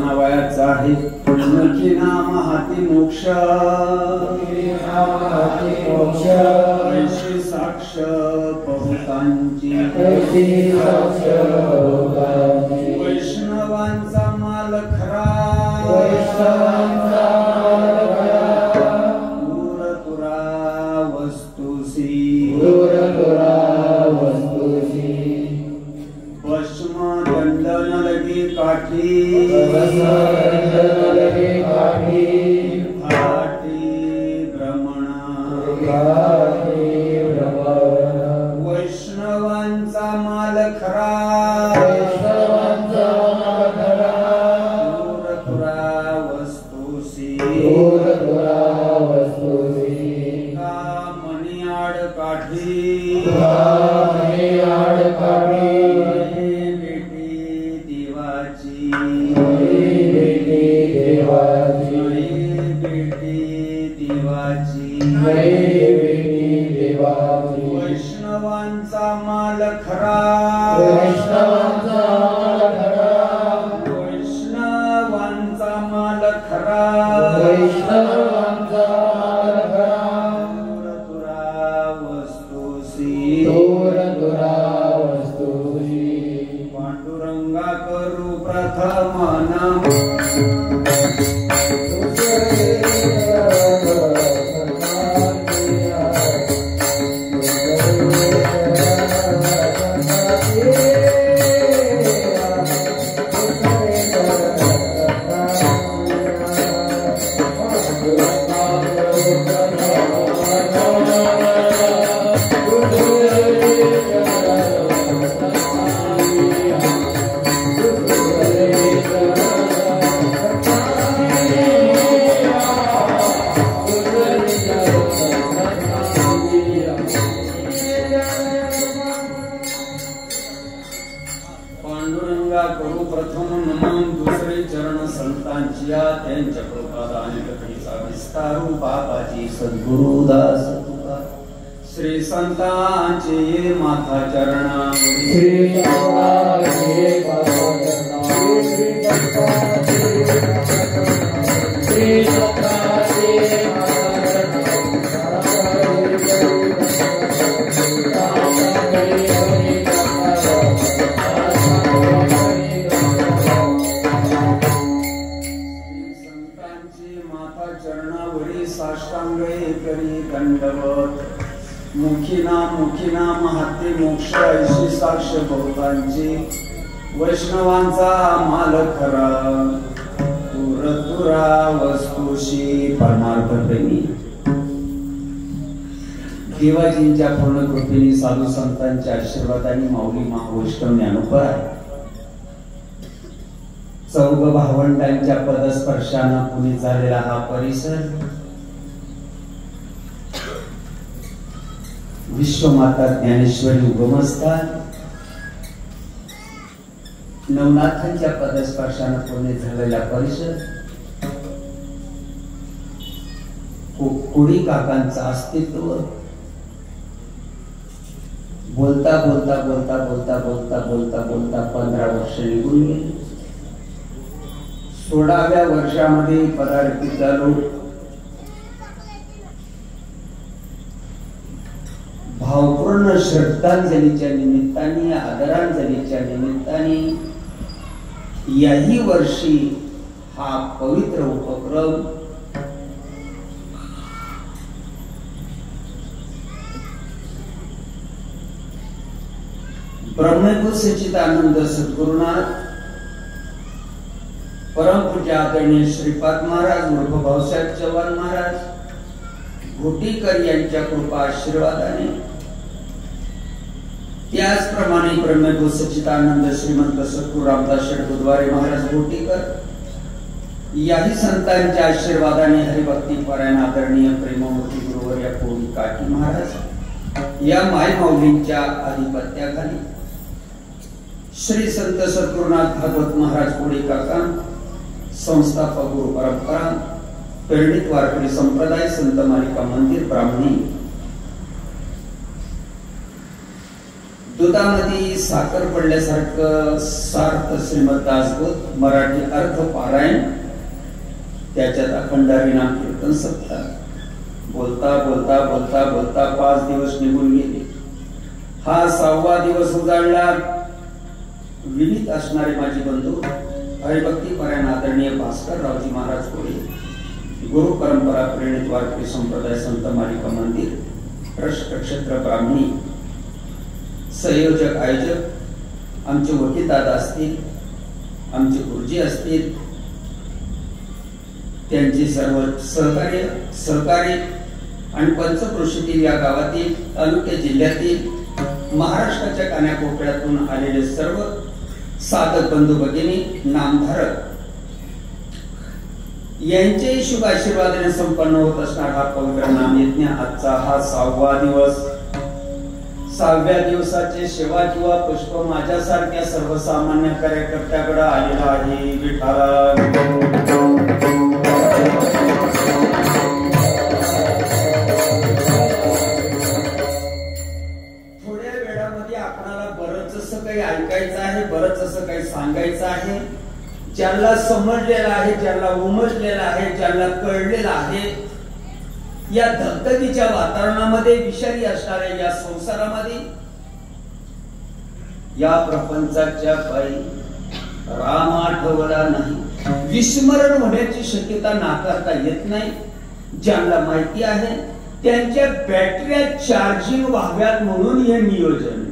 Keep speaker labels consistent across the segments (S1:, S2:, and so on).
S1: नावाचा आहे मुखी नाम हाती मोक्ष ऐशी साक्ष बहुतांची वैष्णवांचा माल खरा दूर तुरा वस्तुसी भस्म दंडन लगी काठी वैष्णवांचा माल खरा दूर तुरा वस्तुसी का मणी आड काठी वैष्णवांचा माल खरा वैष्णवांचा माल खरा दूर तुरा वस्तुसी पांडुरंगा करू प्रथम नाम पांडुरंगा करू प्रथम नमन दुसरे चरण संतांची त्यांच्या कृपादाने कथेचा विस्तारू बाबाजी सद्गुरुदास तुका श्री संतांचे माथा चरणावरी साष्टांग करी दंडवत मुखी नाम हाती मोक्ष ऐशी साक्ष बहुतांची वैष्णवांचा माल खरा दूर तुरा वस्तुशी परमार्थ प्रेमी देवाजींच्या पूर्ण कृपेने साधू संतांच्या आशीर्वादाने माऊली महावैष्णव ज्ञानोबा चौघ भावंडांच्या पदस्पर्शानं पुणे झालेला हा परिसर विश्वमाता ज्ञानेश्वरी उगमस्थान नवनाथांच्या पदस्पर्शानं पुणे झालेला परिसर कोडी काकांचं अस्तित्व बोलता 15 वर्ष निघून गेली 16व्या वर्षामध्ये पदार्पित झालो भावपूर्ण श्रद्धांजलीच्या निमित्ताने आदरांजलीच्या निमित्ताने याही वर्षी हा पवित्र उपक्रम ब्रह्मपूर सच्चिदानंद सद्गुरुनाथ परमपूज्य आदरणीय श्रीपाद महाराज उर्फ भाऊसाहेब चव्हाण महाराज घोटीकर यांच्या कृपा आशीर्वादाने त्याचप्रमाणे ब्रह्मपूर सच्चिदानंद श्रीमंत सद्गुरू रामदास शेठ बुधवारी महाराज घोटीकर याही संतांच्या आशीर्वादाने हरिभक्ती परायण आदरणीय प्रेममूर्ती गुरुवर्य कोडी काकी महाराज या माय माऊलींच्या आधिपत्याखाली श्री संत सद्गुरुनाथ भागवत महाराज कोडी काका संस्थापक गुरु परंपरा प्रेरित वारकरी संप्रदाय संत मालिका मंदिर ब्राह्मणी दुधामध्ये साखर पडल्यासारखं सार्थ श्रीमद दासबोध मराठी अर्थ पारायण, त्याच्यात अखंड हरिनाम कीर्तन सप्ताह. बोलता बोलता बोलता बोलता 5 दिवस निघून गेले. हा 6वा दिवस उजाडला. विनीत असणारे माझे बंधू हरिभक्ती परायण आदरणीय भास्कररावजी महाराज कोळी, गुरु परंपरा प्रेरित वारकरी संप्रदाय संत मालिका मंदिर ट्रस्ट क्षेत्र ब्राह्मणी संयोजक आयोजक आमचे वकील दादा असतील, आमचे गुरुजी असतील, त्यांचे सर्व सहकारी आणि पंचक्रोशीतील या गावातील तालुक्या जिल्ह्यातील महाराष्ट्राच्या कानाकोपऱ्यातून आलेले सर्व साधक बंधू भगिनी नामधारक यांचे शुभ आशीर्वादाने संपन्न होत असणारा हा पवित्र नामयज्ञ आजचा हा 6वा दिवस. 6व्या दिवसाचे सेवा किंवा पुष्प माझ्यासारख्या सर्वसामान्य कार्यकर्त्याकडे आलेला आहे. विठाला थोड्या वेळामध्ये आपणाला बरंच असं काही ऐकायचं आहे, बरंच असं काही सांगायचं आहे. ज्यांना समजलेलं आहे, ज्यांना उमजलेलं आहे, ज्यांना कळलेलं आहे, या धगधगीच्या वातावरणामध्ये विषारी असणाऱ्या या संसारामध्ये या प्रपंचाच्या पायी राम आठवला नाही, विस्मरण होण्याची शक्यता नाकारता येत नाही. ज्यांना माहिती आहे त्यांच्या बॅटऱ्या चार्जिंग व्हाव्यात म्हणून हे नियोजन.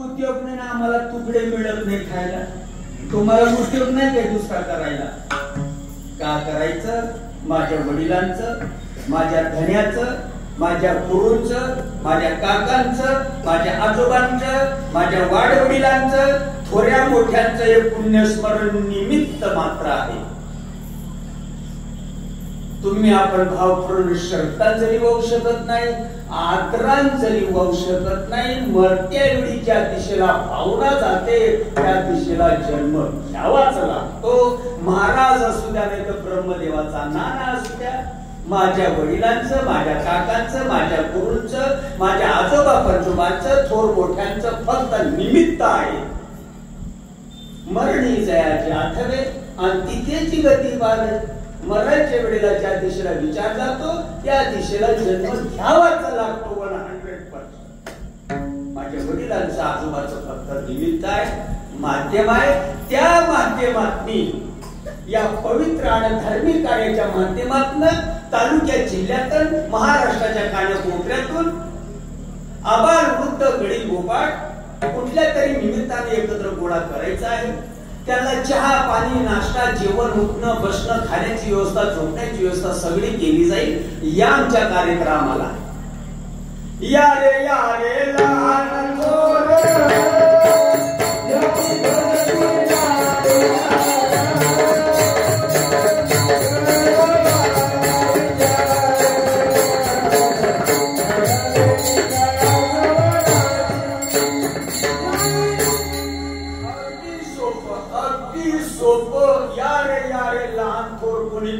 S1: उद्योग नाही ना, आम्हाला तुकडे मिळत नाही खायला, तुम्हाला उद्योग नाही काही दुसरा करायला. का करायचं? माझ्या वडिलांचं, माझ्या धन्याचं, माझ्या गुरूंचं, माझ्या काकांचं, माझ्या आजोबांचं, माझ्या वाडवडिलांचं, थोड्या मोठ्यांचं हे पुण्यस्मरण निमित्त मात्र आहे. तुम्ही आपण भावपूर्ण श्रद्धांजली वाहू शकत नाही, आदरांजली वाहू शकत नाही. मरत्या वेळी ज्या दिशेला भावना जाते त्या दिशेला जन्म घ्यावाच लागतो. महाराज असू द्या नाही तर ब्रह्मदेवाचा नाना असू द्या, माझ्या वडिलांचं, माझ्या काकांचं, माझ्या गुरूंचं, माझ्या आजोबा पंजोबांचं, थोर मोठ्यांचं फक्त निमित्त आहे. मरणी जयाचे आठवे आणि तिथेची गती बाळे. मरायच्या वेळेला ज्या दिशेला विचार जातो त्या दिशेला जन्म घ्यावाच लागतो 100%. माझ्या वडिलांचं, आजोबाचं फक्त निमित्त आहे, माध्यम आहे. त्या माध्यमातनी या पवित्र आणि धार्मिक कार्याच्या माध्यमातून तालुक्या जिल्ह्यातून महाराष्ट्राच्या कानाकोपऱ्यातून आबाल वृद्ध गडी गोपाळ कुठल्या तरी निमित्ताने एकत्र गोळा करायचा आहे. त्याला चहा पाणी नाश्ता जेवण उठणं बसणं खाण्याची व्यवस्था झोपण्याची व्यवस्था सगळी केली जाईल. या आमच्या कार्यक्रमाला या रे लहान थोर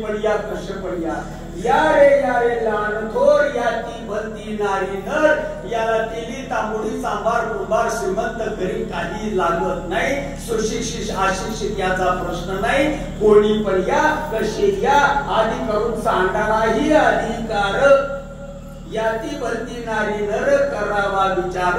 S1: पडिया कश पडिया या रे लहान थोर या ती बंदी नारी नर. याला तेली तांबोळी सांबार कुंभार श्रीमंत गरीब काही लागत नाही. सुशिक्षित अशिक्षित याचा प्रश्न नाही. कोणी पण या कसे या आधी करून सांगणाराही अधिकार. याती बंदी नारी नर करावा विचार.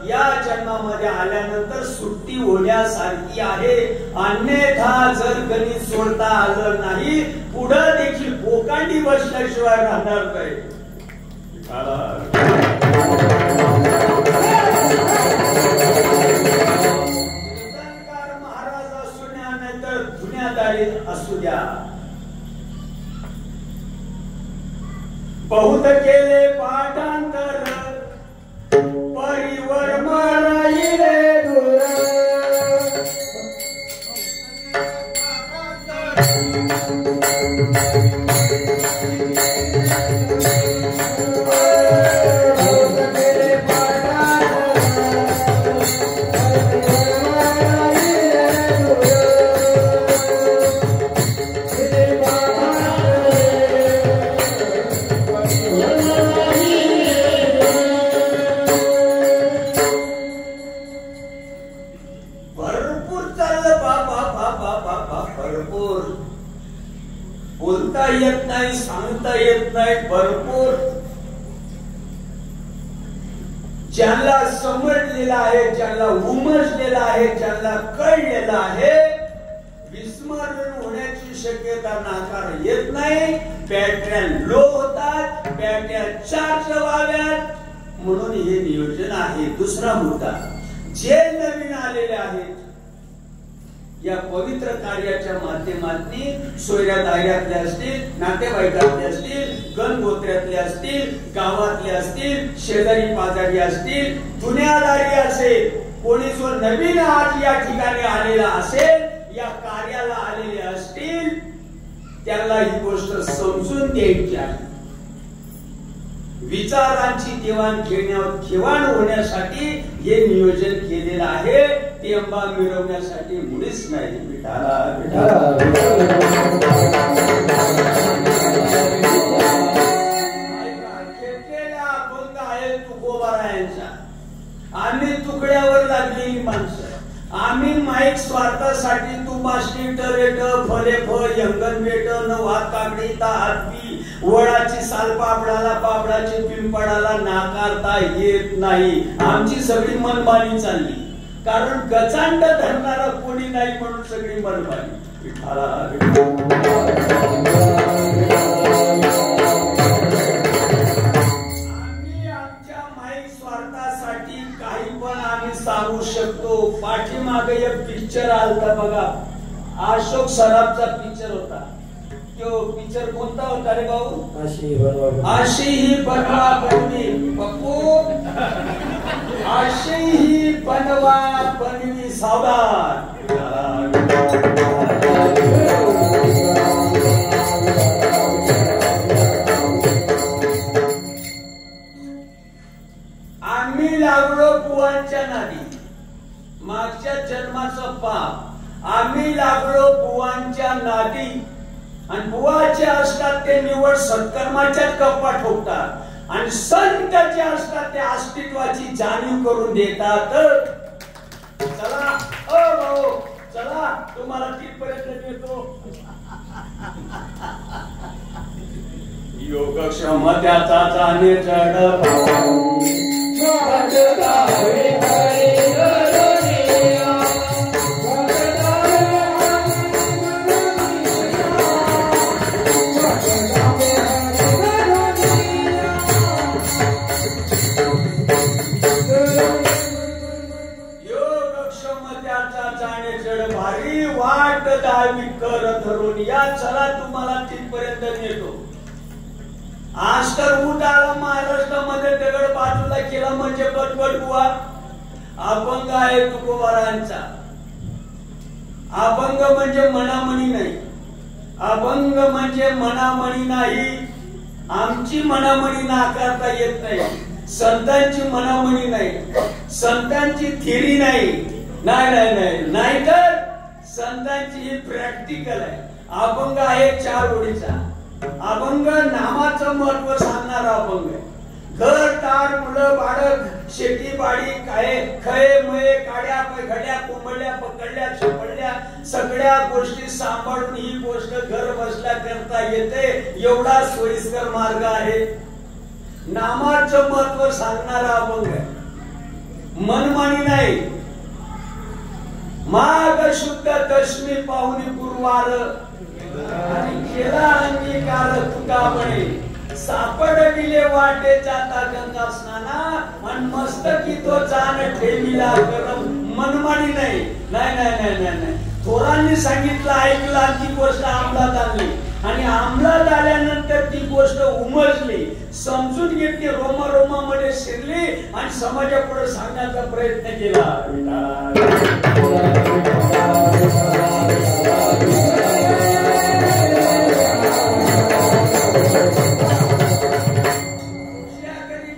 S1: या जन्मामध्ये आल्यानंतर सुट्टी होण्यासारखी आहे. अन्यथा जर गणित सोडता आलं नाही पुढे देखील कोकांडी बसल्याशिवाय राहणार नाही. महाराज असू द्या नाहीतर दुनियादारी असू द्या, बहुत केले पाठांतर परिवर मराईले दूर. बहुत बोलता येत नाही, सांगता येत नाही. भरपूर ज्यांना समजलेला आहे, ज्यांना उमजलेला आहे, ज्यांना कळलेला आहे, विस्मरण होण्याची शक्यता नाकार येत नाही. बॅटऱ्या लो होतात, बॅटऱ्या चार्ज व्हाव्यात म्हणून हे नियोजन आहे. दुसरा मुद्दा, जे नवीन आलेले आहेत या पवित्र कार्याच्या माध्यमातून सोयऱ्या दायऱ्यातले असतील, नातेवाईकातले असतील, गणगोत्र्यातले असतील, गावातले असतील, शेजारी पाजारी असतील, दुनियादारी असेल, कोणी जो नवीन आज या ठिकाणी आलेला असेल, या कार्याला आलेले असतील, त्याला ही गोष्ट समजून द्यायची आहे. विचारांची देवाणघेवाण होण्यासाठी हे नियोजन केलेलं आहे. ते अंबा मिळवण्यासाठी मुळीच नाही. विठाला खेळलेला अभंग आहे तुकोबारायांचा. आम्ही तुकड्यावर लागलेली माणसं, आम्ही माईक स्वार्थासाठी तुमाशी टरेट फले फ यंगन बेट न वात काकडी ता हातपी वडाची साल पापडाला पापडाची पिंपडाला नाकारता येत नाही. आमची सगळी मनमानी चालली, कारण गचांड धरणारा कोणी नाही म्हणून सगळी मनमानी. आम्ही आमच्या माईक स्वार्थासाठी काही पण आम्ही सांगू शकतो. पाठीमागे एक पिक्चर आलता बघा, अशोक सराफचा पिक्चर होता. तो पिक्चर कोणता होता रे भाऊ? अशी ही बनवा बनवी पप्पू, अशी ही बनवा बनवी सावधान. आम्ही लागलो बुवांच्या नादी, मागच्या जन्माचं पाप. आम्ही लागलो बुवांच्या नादी, आणि बुवाचे असतात ते निवड सत्कर्माच्या कप्पा ठोकतात, आणि संत जे असतात ते अस्तित्वाची जाणीव करून देतात. चला ओ भाऊ, चला तुम्हाला तिथपर्यंत देतो. योगक्षम त्याचा जाणे चढ कर धरून या. चला तुम्हाला तिथपर्यंत नेतो. आज तर ऊट आला महाराष्ट्रामध्ये, दगड बाजूला केला म्हणजे बटबट बुवा. अभंग आहे तुकोबारांचा. अभंग म्हणजे मनामणी नाही, अभंग म्हणजे मनामणी नाही. आमची मनामणी नाकारता येत नाही, संतांची मनामणी नाही, संतांची थिअरी नाही. नाही तर संतांची ही प्रॅक्टिकल आहे. अभंग आहे 4 ओळीचा. अभंग नामाचं महत्व सांगणारा अभंग आहे. घर तार मुलं बाळक शेती बाडी काय खये मये काड्या घड्या कोंबड्या पकडल्या चपडल्या सगळ्या गोष्टी सांभाळून ही गोष्ट घर बसल्या करता येते. एवढा सोयीस्कर मार्ग आहे. नामाचं महत्व सांगणारा अभंग आहे, मनमानी नाही. माघ शुद्ध दशमी पाहुणी गुरुवार, आणि केला अंगीकार तुका म्हणे सापडविले वाटे जाता गंगा स्नाना, आणि मस्तकी तो जाण ठेविला गरम. मनमानी नाही. थोरांनी सांगितलं, ऐकलं, ती गोष्ट अंमलात आणली, आणि अंमलात आल्यानंतर ती गोष्ट उमजली, समजून घेतली, रोमारोमामध्ये शिरली, आणि समाजापुढे सांगण्याचा प्रयत्न केला.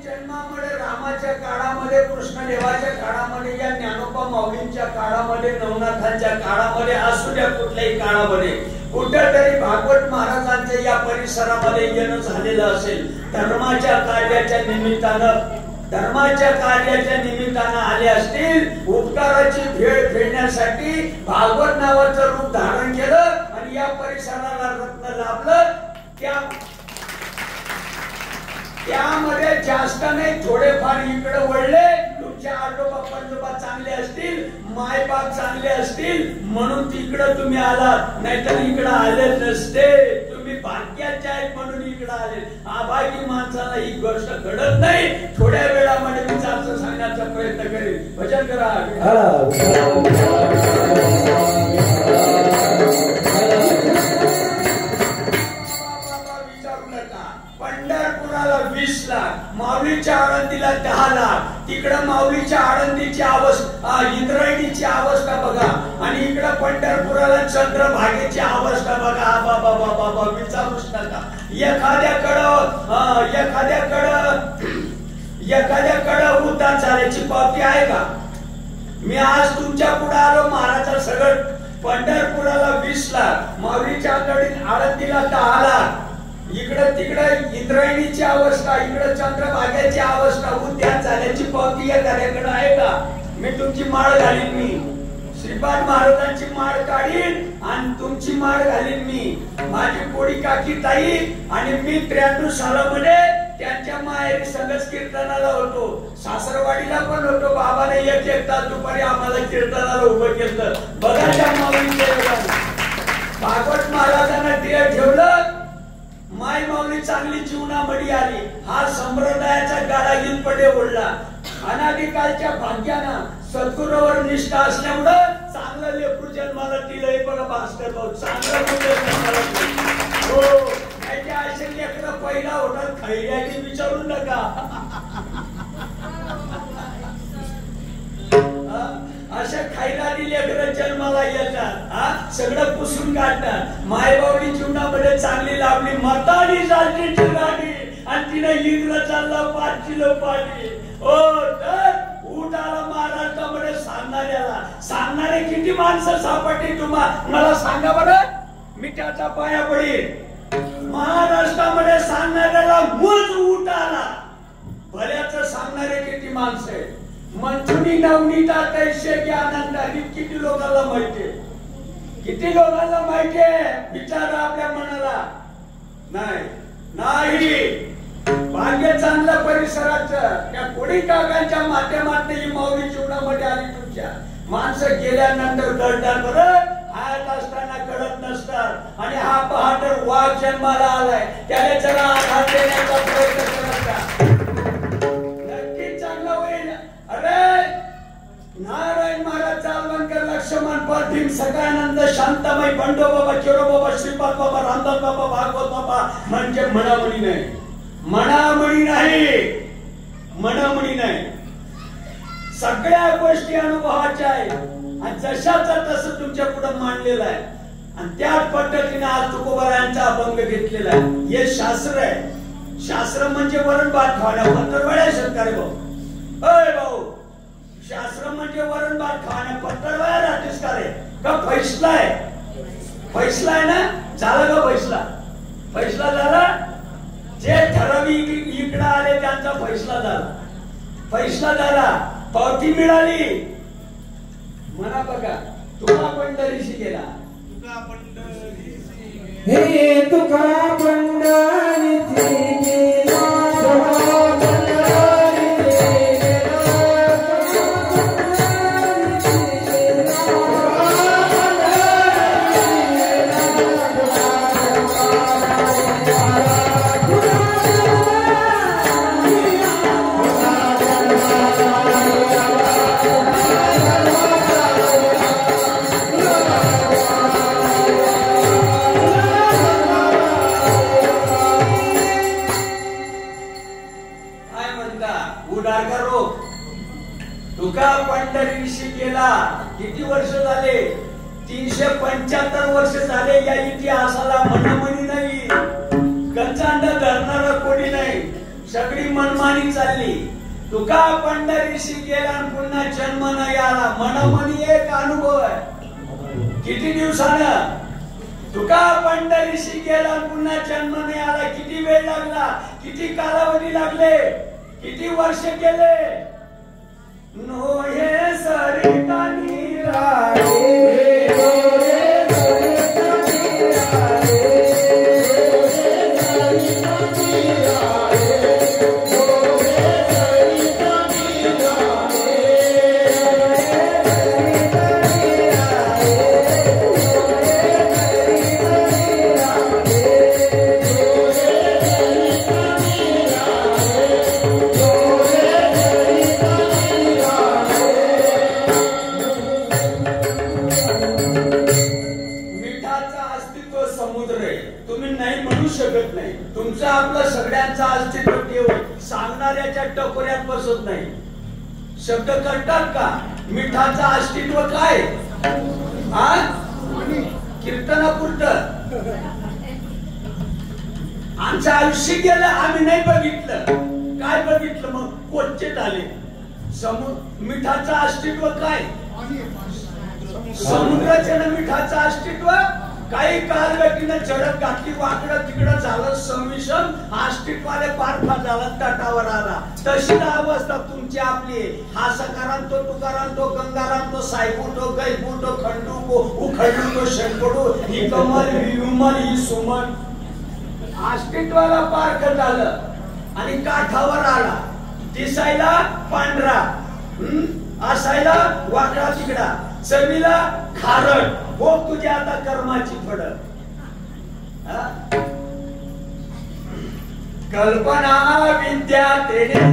S1: जन्मामध्ये रामाच्या काळामध्ये, कृष्णदेवाच्या काळामध्ये, या ज्ञानोबा माऊलींच्या काळामध्ये, नवनाथांच्या काळामध्ये, असू द्या कुठल्याही काळामध्ये, कुठेतरी भागवत महाराजांच्या या परिसरामध्ये येणं झालेलं असेल. धर्माच्या कार्याच्या निमित्तानं आले असतील. उपकाराची भेळ फेडण्यासाठी भागवत नावाचं रूप धारण केलं, आणि या परिसराला रत्न लाभलं. त्यामध्ये जास्त नाही, थोडेफार इकडे वळले. तुमचे आजोबा पंजोबा चांगले असतील, मायबाप चांगले असतील म्हणून तिकडे तुम्ही आलात, नाहीतर इकडे आले नसते. तुम्ही भाग्याचे आहेत म्हणून इकडे आले. अभागी माणसाला ही गोष्ट घडत नाही. थोड्या वेळामध्ये मी चालतं सांगण्याचा प्रयत्न करेन. भजन करा. पंढरपुराला 20 लाख, माऊलीच्या आळंदीला 10 लाख. तिकडं माऊलीच्या आळंदीची अवस्था, इंद्रायणीची अवस्था बघा, आणि इकडं पंढरपुराला चंद्रभागेची अवस्था बघा. बाबा बाबा विचारूच नका. एखाद्याकडं उद्धार झाल्याची पावती आहे का? मी आज तुमच्या पुढे आलो. महाराजा सगळं पंढरपुराला 20 लाख, माऊलीच्या आळंदीला 10 लाख. इकडं तिकडं इंद्रायणीची अवस्था, इकडं चंद्रभागेची अवस्था, उद्यान झाल्याची पावती एखाद्याकडे आहे का? मी तुमची माळ घालीन. मी श्रीपाद महाराजांची माळ काढीन आणि तुमची माळ घालीन. मी माझी कोडी काकी ताई आणि मी 93 सालामध्ये त्यांच्या माहेरी संगच कीर्तनाला होतो. सासरवाडीला पण होतो. बाबाने एक तास दुपारी आम्हाला कीर्तनाला उभं केलं. बघा त्या माऊलीच्या भागवत महाराजांना ते ठेवलं. माय माऊली चांगली जीवनामध्ये आली. हा संप्रदायाचा गाडा हिलपडे ओढला. अनादिकालच्या भाग्यानं सद्गुरूवर निष्ठा असल्यामुळं चांगलं लेकरू जन्माला दिलंय. बघा भास्कर भाऊ, चांगलं मुलं जन्माला दिलं. हो, त्याच्या असे लेकरं पहिला होणार खैऱ्याची विचारू नका. अशा खैरानी लेकरं जन्माला येतात. सगळं पुसून काढतात. मायबावली जीवनामध्ये चांगली लाभली. म्हातारी चालली गाडी आणि तिने इंद्र चालला 5 किलो पाणी. हो, तर उठाला महाराष्ट्रामध्ये सांगणारे किती माणसं सापडली तुम्हाला? मला सांगा बरं, मी त्याचा पाया पडेल. महाराष्ट्रामध्ये सांगणाऱ्याला मूळ उठाला. भल्याच सांगणारे किती माणसं आहेत. मंचुनी नवनीता कैसे की आनंदारी किती लोकांना माहितीये? किती लोकांना माहितीये? विचारा आपल्या मनाला. नाही भाग्य चांगलं परिसराचं. त्या कोडी काकांच्या माध्यमातून ही माऊली जीवनामध्ये आली. तुमच्या माणसं गेल्यानंतर कळतात बरं, हयात असताना कळत नसतात. आणि हा बहादर वाघ जन्माला आलाय, त्याला जरा आधार देण्याचा प्रयत्न करायचा. नक्कीच चांगलं होईल. अरे नारायण महाराज, चालवणकर, लक्ष्मण, भीम, सकानंद, शांताबाई, बंडो बाबा, चोरो बाबा, श्रीपाद बाबा, रामदास बाबा, भागवत बाबा म्हणजे म्हणामणी नाही. म्हणामणी नाही. सगळ्या गोष्टी अनुभवाच्या आहेत आणि जशाचा तसं तुमच्या पुढे मांडलेलं आहे. आणि त्याच पद्धतीने आज तुकोबारायांचा अभंग घेतलेला आहे. हे शास्त्र आहे. शास्त्र म्हणजे वरण भात खाण्या पत्रवळ्या सरकार भाऊ. अय भाऊ, शास्त्र म्हणजे वरण भात खाण्या पत्रवळ्या राहतेस का रे? का फैसला आहे ना? झाला का फैसला झाला? जे ठराविक इकडे आले त्यांचा फैसला झाला. पावती मिळाली. म्हणा बघा, तुका पंढरीशी गेला.
S2: हे तुका पंढरीशी गेला.
S1: पंढरीशी गेला. किती वर्ष झाले? 375 वर्ष झाले. या इतिहासाला म्हणामणी नाही. गचांड धरणारा कोणी नाही. सगळी मनमानी चालली. तुका पंढरीशी गेला आणि पुन्हा जन्म नाही आला. म्हणामणी एक अनुभव आहे. किती दिवसानं? तुका पंढरीशी गेला आणि पुन्हा जन्म नाही आला. किती वेळ लागला? किती कालावधी लागले? किती वर्ष गेले? नोहे सरिता निराळे, नोहे सरिता निराळे, नुसतं आपलं सगळ्यांचं अस्तित्व ठेवून सांगणाऱ्याच्या टकोऱ्यात बसत नाही. शब्द करतात का? मिठाचं अस्तित्व काय? कीर्तनापुरतं आमचं आयुष्य गेलं, आम्ही नाही बघितलं. काय बघितलं मग? कोच्चे झाले. मिठाचं अस्तित्व काय? समुद्राच्या मिठाचं अस्तित्व काही कालगतीनं झडप घातली, वाकडं तिकडं झालं, संमिश्रण अस्तित्वाने पारखा झाला, तटावर आला. तशी अवस्था तुमची आपली. हा सकाराम तो तुकाराम तो गंगाराम तो सायबू तो गैबू तो खंडू को उखंडू तो शंकडू, ही कमल ही उमल ही सुमन. अस्तित्वाला पारख झालं आणि काठावर आला. दिसायला पांढरा, असायला वाकडा तिकडा, चवीला खारट. हो तुझ्या आता कर्माची फळ. कल्पना विद्या तेने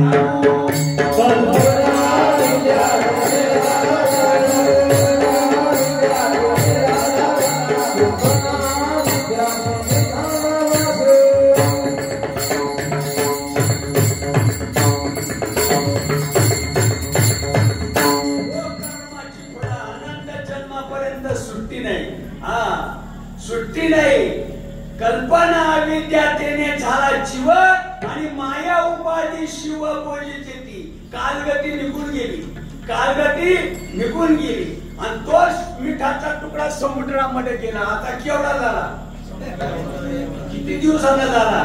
S1: सुट्टी नाही. कल्पना विद्यातेने झाला जीव आणि माया उपाधी शिव बोलीची ती. कालगती निघून गेली, कालगती निघून गेली आणि तोच मिठाचा तुकडा समुद्रामध्ये गेला. आता केवढा झाला? किती दिवसाला झाला?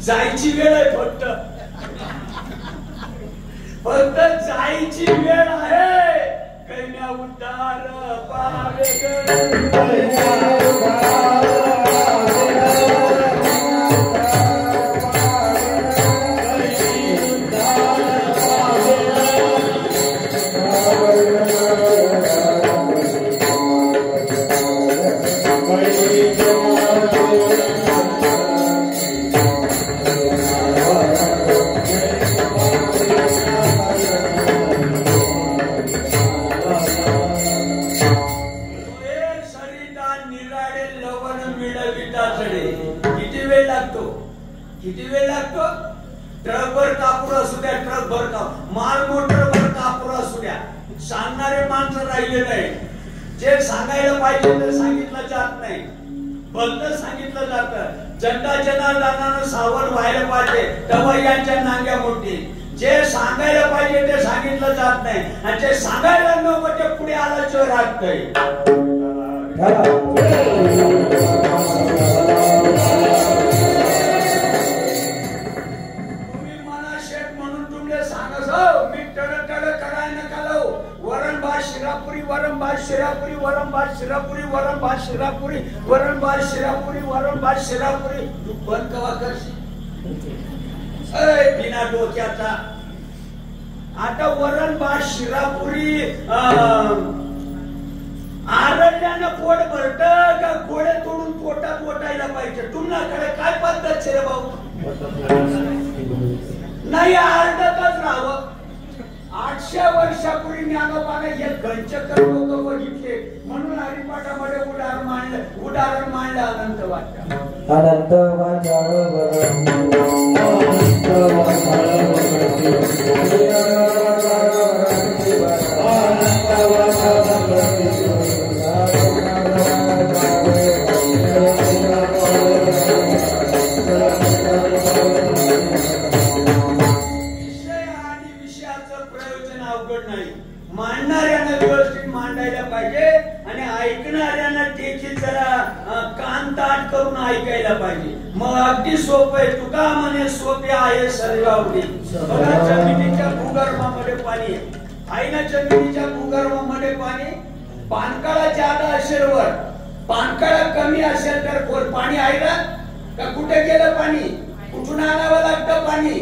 S1: जायची वेळ आहे, फक्त फक्त जायची वेळ आहे. कैन्या उद्धार पावे किती वेळ लागतो? ट्रकभर कापूर असू द्या, ट्रकभर कापूर, माल मोटरभर कापूर असू द्या, सांगणारे माणसं राहिले नाही. जे सांगायला पाहिजे ते सांगितलं जात नाही, भलत सांगितलं जातं. जनता जनार्दनानं सावध व्हायला पाहिजे, तेव्हा यांच्या नांग्या मोठी. जे सांगायला पाहिजे ते सांगितलं जात नाही आणि जे सांगायला नको ते पुढे आल्याशिवाय राहत नाही. शिरापुरी वरण भात शिरापुरी वरण भात शिरापुरी वरण भात शिरापुरी वरण भात शिरापुरी. तू बंद कवा करशील? बिना डोक्याचा. आता वरण भात शिरापुरी आरल्यानं पोट भरत का गोळे तोडून पोटात ओटायला पाहिजे? तुमच्याकडे काय पद्धत रे भाऊ? नाही, आरडतच राहावं. 800 वर्षापूर्वी ज्ञानोबाने हे घनचक्र लोक बघितले म्हणून हरिपाठामध्ये उदाहरण मांडलं. अनंत वाचा अनंत मांडणाऱ्यांना व्यवस्थित मांडायला पाहिजे आणि ऐकणाऱ्यांना देखील जरा कान ताट करून ऐकायला पाहिजे. मग अगदी सोपं आहे. तुका म्हणे सोपे आहे सर्वावडी. जमिनीच्या भूगर्भामध्ये पाणी आहे ना, जमिनीच्या भूगर्भामध्ये पाणी. पाणकाळा ज्यादा असेल वर, पाणकाळा कमी असेल तर खोल पाणी आहे ना का? कुठे गेलं पाणी? कुठून आणावं लागतं पाणी?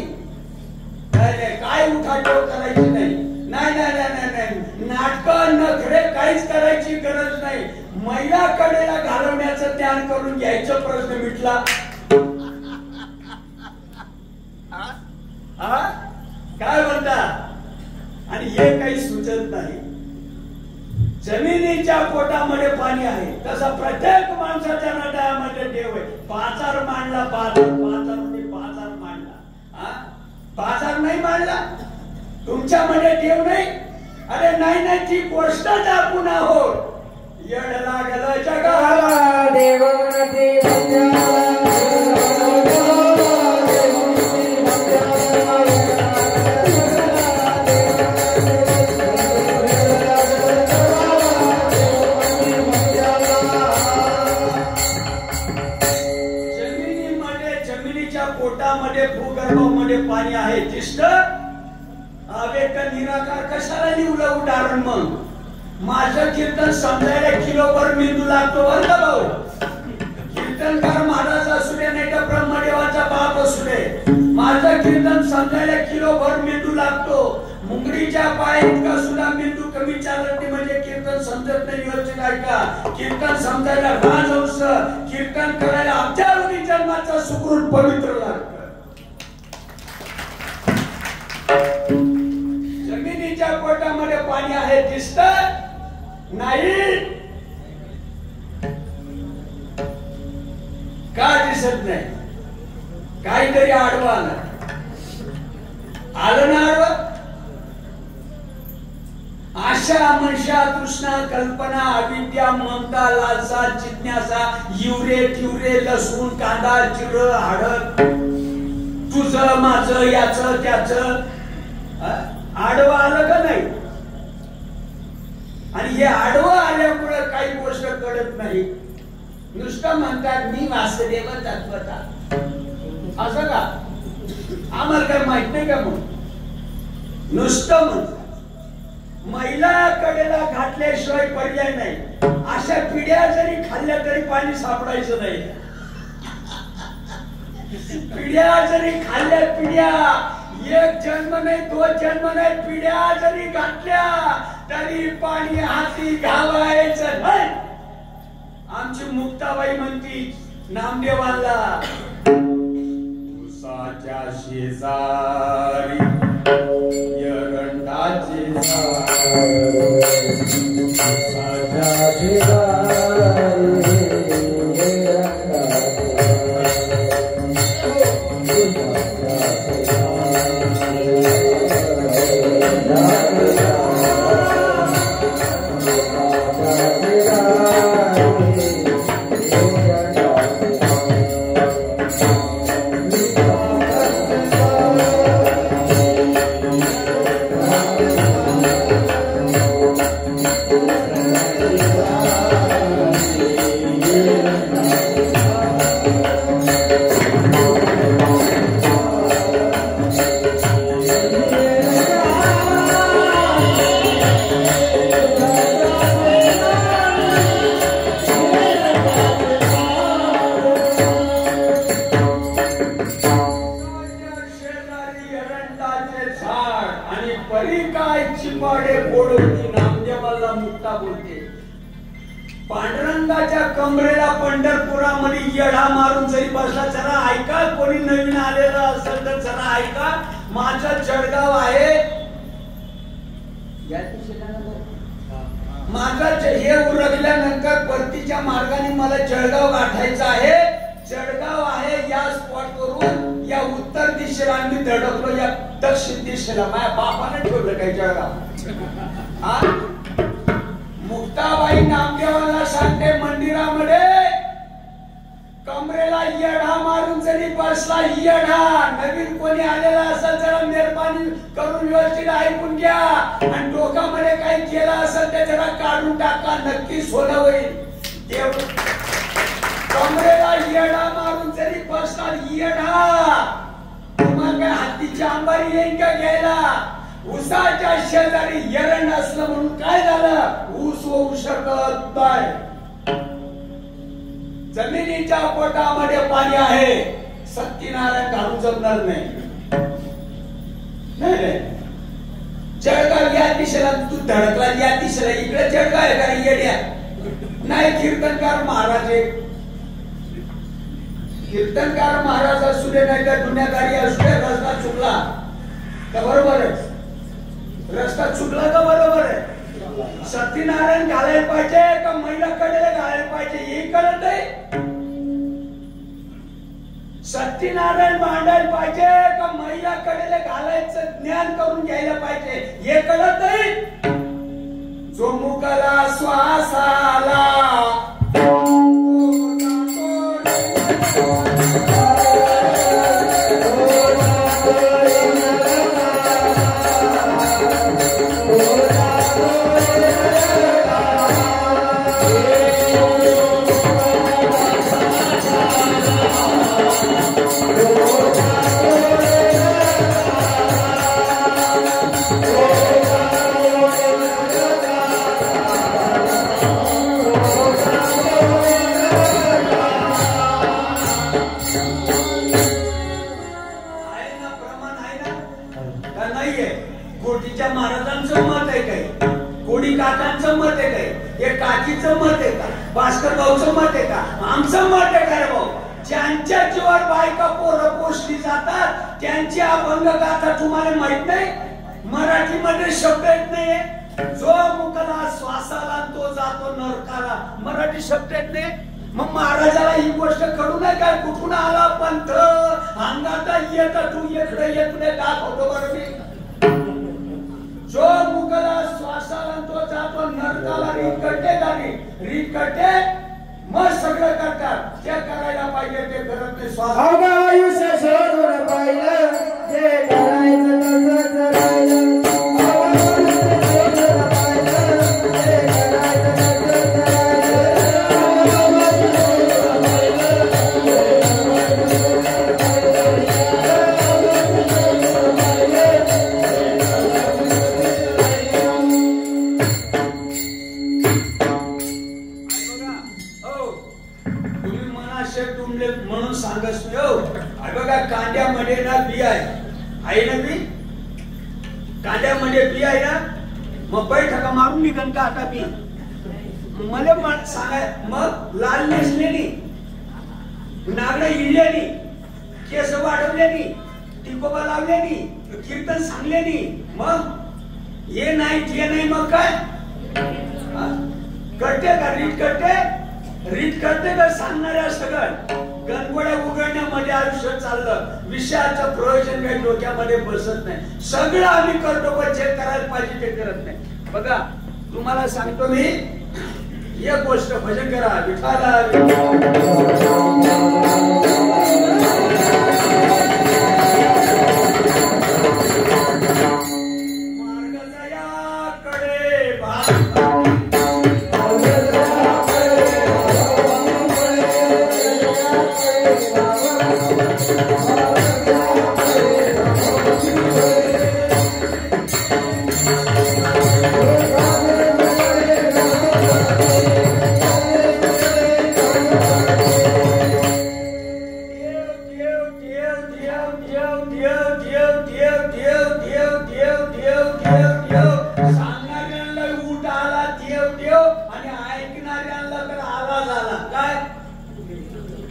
S1: काय उठाठेव करायची नाही. नाही नाही नाही नाही, नाटक नखरे काहीच करायची गरज नाही. महिला कडेला घालवण्याचं ज्ञान करून घ्यायचं, प्रश्न मिटला. काय म्हणता? आणि हे काही सुचत नाही.
S3: जमिनीच्या पोटामध्ये पाणी आहे तसं प्रत्येक माणसाच्या हृदयामध्ये देव आहे. बाजार मांडला, बाजार मांडला, बाजार नाही मांडला, तुमच्यामध्ये देव नाही. अरे नाही ती गोष्ट आपण आहोत. येड लागलं जगाला
S2: देव
S3: पोटामध्ये भूगर्भामध्ये पाणी आहे. दिसत अवेक निराकार कशाला लिहलं उदाहरण. मग माझं कीर्तन समजायला किलोभर मेंदू लागतो बरं का भाऊ. कीर्तनकार महाराज असू दे नाही तर ब्रह्मदेवाचा बाप असू दे, माझं कीर्तन समजायला किलोभर मेंदू लागतो. मुंगडीच्या पाय इतका सुद्धा मेंदू कमी चालत नाही म्हणजे कीर्तन समजत नाही. योजना काय का कीर्तन समजायला राजहंस, कीर्तन करायला अब्जावधी जन्माचा सुकृत पवित्र लागतं. जमिनीच्या पोटामध्ये पाणी आहे दिसत नाही का? दिसत नाही. काहीतरी आडवं आलं ना आडवं. आशा, मनशा, तृष्णा, कल्पना, अविद्या, ममता, लालसा, जिज्ञासा, युरे ट्युरे, लसूण, कांदा, जिरं, हळद, तुझं माझं याचं त्याचं आडवं आलं का नाही. आणि हे आडवं आल्यामुळे काही गोष्ट कळत नाही. नुसतं म्हणतात मी वासुदेव तत्वता, असं का? आम्हाला काय माहित नाही का? मग नुसतं म्हणतात. महिला कडेला घातल्याशिवाय पर्याय नाही. अशा पिढ्या जरी खाल्ल्या तरी पाणी सापडायचं नाही. पिढ्या जरी खाल्ल्या, पिढ्या एक जन्म नाही, दोन जन्म नाही, पिढ्या जरी घातल्या तरी पाणी हाती घालायचं नाही. आमची मुक्ताबाई म्हणती नामदेवाला, उसाच्या शेजारी एरंडाचे झाड, उसाच्या शेजारी पांडुरंगाच्या कमरेला पंढरपुरामध्ये येढा मारून जरी बसला. जरा ऐका, कोणी नवीन आलेलं असेल तर जरा ऐका. माझं जळगाव आहे, माझं हे उरकल्यानंतर परतीच्या मार्गाने मला जळगाव गाठायचं आहे. जळगाव आहे या स्पॉट वरून या उत्तर दिशेला मी धडकलो, या दक्षिण दिशेला. माझ्या बापाने ठेवलं काही जळगाव. मुक्ताबाई नामदेवाला सांगते मंदिरामध्ये कमरेला येढा मारून जरी बसला, येढा. नवीन कोणी आलेला असेल जरा मेहरबानी करून व्यवस्थित ऐकून घ्या. आणि डोक्यामध्ये काही केलं असेल ते जरा काढून टाका, नक्की सोनं होईल. देव कमरेला येढा मारून जरी बसला, येढा. तुम्हाला काय हातीची अंबारी येईल का घ्यायला? ऊसाच्या शेजारी एरंड असलं म्हणून काय झालं? ऊस होऊ शकत नाही. जमिनीच्या पोटामध्ये पाणी आहे, सत्यनारायण घालून जमणार नाही. जळगाव या दिशेला तू धडकला, या दिशेला इकडे जळगाव आहे का येड्या? नाही, कीर्तनकार महाराज आहे. कीर्तनकार महाराज असू दे नाही का दुनियादारी असू दे, रस्ता चुकला का बरोबर आहे? रस्ता चुकला का बरोबर आहे? सत्यनारायण घालायला पाहिजे का महिला कडेला घालायला पाहिजे हे कळत नाही. सत्यनारायण मांडायला पाहिजे का महिला कडेला घालायचं ज्ञान करून घ्यायला पाहिजे हे कळत नाही. जो मुखाला श्वास आला महाराजांचं मत आहे काय, कोडी काकांचं मत आहे काय, हे काकीचं मत आहे का, भास्कर भाऊचं मत आहे का, आमचं मत आहे काय भाऊ. ज्यांच्या जीवावर बायका पोरं पोसली जातात त्यांची अभंग गाथा तुम्हाला माहित नाही. मराठीमध्ये शब्द येत नाही. जो मुखाला श्वासाला तो जातो नरकाला, मराठी शब्द येत नाही. मग महाराजाला ही गोष्ट करू नये काय, कुठून आला पंथ अंगाता येत तू इकडे येत नाही दाखवतो बरं मी. जो मुखाला श्वासाला तो जातो नरकाला, रीत करते गाडी रीत करते मग सगळं करतात. जे करायला पाहिजे ते करत नाही. श्वास
S2: आयुष्य शोधून पाहिलं जे करायचं तसंच राहिलं.
S3: म्हणून सांगस बघा कांद्यामध्ये ना बी आहे ना बी, कांद्यामध्ये बी आहे ना. मग बैठका मारून निघन का आता बी मला सांगाय. मग लाल नेसलेली, नागडं इळलेली, केस वाढवलेली, टिकोबा लावलेली, कीर्तन सांगलेली, मग हे नाही ते नाही. मग काय करते का, रीत करते का सांगणाऱ्या सगळं गणगोड्या उघडण्यामध्ये आयुष्य चाललं. विषयाचं प्रयोजन काही डोक्यामध्ये बसत नाही. सगळं आम्ही करतो पण जे करायला पाहिजे ते करत नाही. बघा तुम्हाला सांगतो मी एक गोष्ट, भजन करा विठाला.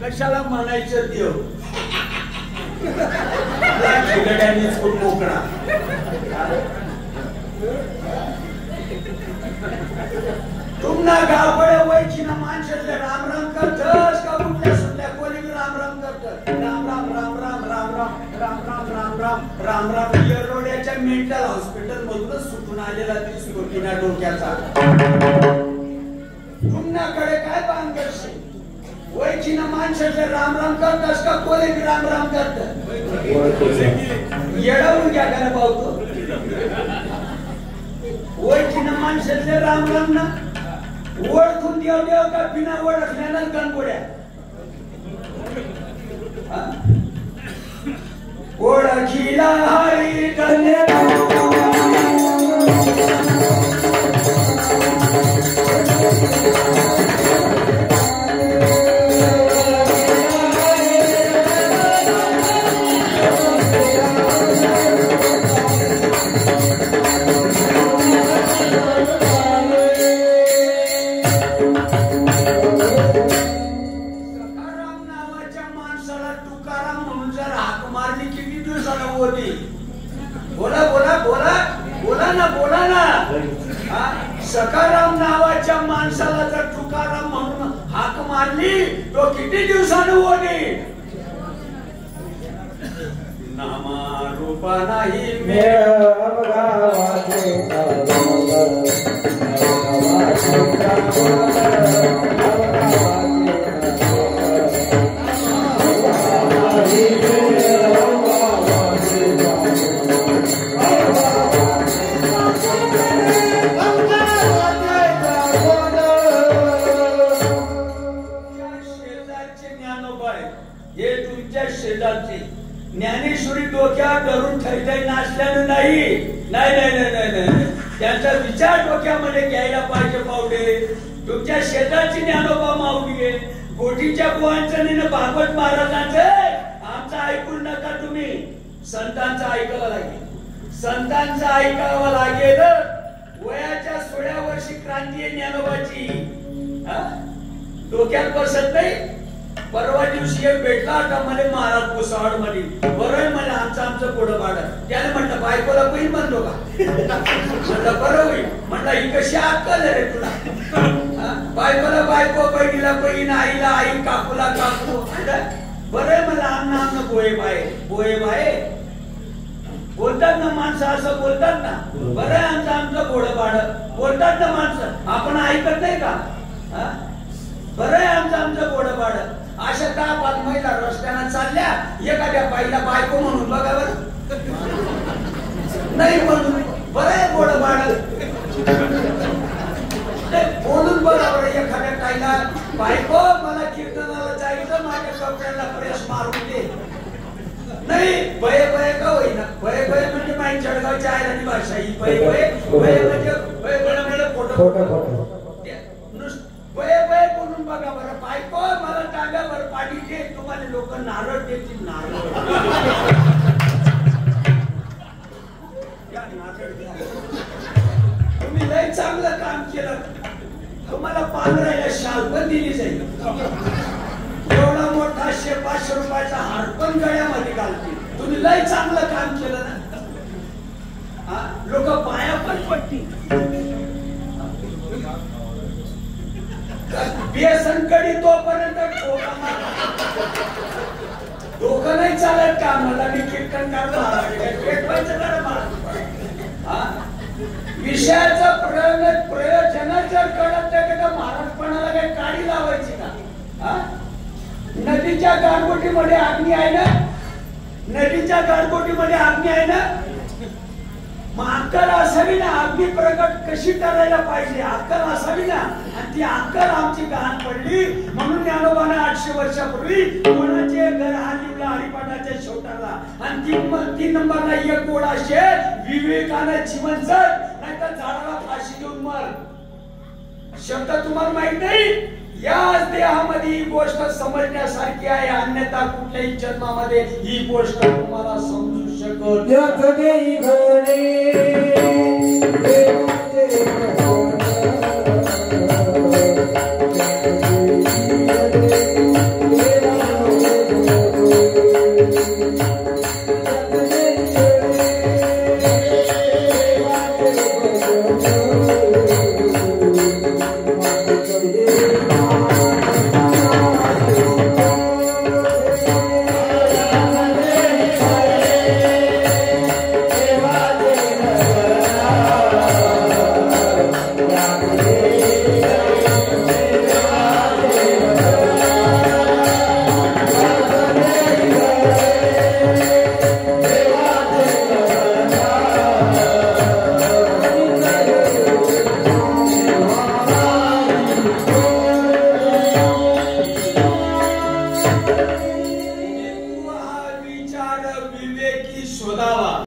S3: कशाला म्हणायचं देव खिगड्यानेच खूप मोकळा. तुम्हाला गावकडे वयची ना माणसातले राम राम करतस का कुठल्या सुटल्या कोणी राम राम करत. राम राम राम राम राम राम राम राम राम राम राम राम. येरवड्याच्या मेंटल हॉस्पिटल मधूनच सुटून आलेला दिसतो किना डोक्याचा. तुमच्याकडे काय बांधशी वयची ना माणसाचे राम राम करतस का कोणी राम राम करत. येडवून घ्या का पावतो. वयची ना माणसाचे राम राम ना ओळखून देव देव का बिना ओळखण्याला गणगोड्या. ओळखीला हरी कन्या बोला बोला बोला. सकाराम नावाच्या माणसाला जर तुकाराम म्हणून हाक मारली तो किती दिवसानं ओढी नामा रूपा नाही
S2: मेळ गावाचे
S3: हे तुमच्या शेजारचे ज्ञानेश्वरी डोक्यात धरून थैथै नाचल्यानं नाही नाही नाही नाही नाही त्यांचा विचार डोक्यामध्ये घ्यायला पाहिजे पावडे तुमच्या शेजारची ज्ञानोबा माऊली आहे गोठीच्या बुवांचं भागवत महाराजांचं आमचं ऐकून नका तुम्ही संतांचं ऐकावं लागेल संतांचं ऐकावं लागेल वयाच्या 16व्या वर्षी क्रांती आहे ज्ञानोबाची डोक्यात बसत नाही परवा दिवशी एक भेटला होता मला महाराज भुसावळ मध्ये बरं मला आमचं पुढं पाडत त्याने म्हटलं बायकोला बहीण म्हणतो का म्हटलं बरं होईल म्हटलं ही कशी अक्कल रे तुला बायकोला बायको बहिणीला बहीण आईला आई काकूला काकू बरं मला आमना बोये बाय बोलतात ना माणसं असं बोलतात ना बरं आमचं पुढं पाडत बोलतात ना माणसं आपण ऐकत नाही का बरं आमचं पुढं पाडत अशा 10-5 महिला रस्त्यानं चालल्या एखाद्या बाईला बायको म्हणून बघा बरं नाही म्हणून बरं गोड पाडत बोलून बघा बरं एखाद्या ताईला बायको मला कीर्तनाला जायचं माझ्या कपड्याला प्रेस मारून दे नाही बये बये का होईना बये बये म्हणजे माई जळगावची आयराणी भाषा ही बये बये बये म्हणजे बये बये म्हणजे फोटो बये बये बोलून बघा बरं बायको मला टांग्यावर पाणी दे तुम्हाला लोक नारळ देतील नारळ तुम्ही लय चांगलं काम केलं तुम्हाला पांघरायला शाल पण दिली जाईल एवढा मोठा 100-500 रुपयाचा हार पण गळ्यामध्ये घालतील तुम्ही लय चांगलं काम केलं ना लोक पाया पण पडतील बेसनकडी तोपर्यंत डोकं नाही चालत का मला मी कीर्तन करतो विषयाचा प्रयोजन जर कळत नाही तर महाराजपणाला काही काडी लावायची का नदीच्या गारगोटीमध्ये अग्नी आहे ना नदीच्या गारगोटीमध्ये अग्नी आहे ना अक्कल असावी ना अग्नी प्रकट कशी करायला पाहिजे अक्कल असावी ना आणि ती अक्कल आमची गहाण पडली म्हणून ज्ञानोबाने 800 वर्षापूर्वी कोणाचे घर हालिवला हरिपाठाच्या शेवटाला आणि 3 नंबरला एक गोडा शेर विवेकानं जीवन जग नाहीतर झाडाला फाशी देऊन मर शब्द तुम्हाला माहित नाही याच देहामध्ये ही गोष्ट समजण्यासारखी आहे अन्यथा कुठल्याही जन्मामध्ये ही गोष्ट तुम्हाला समजू शकत
S2: नाही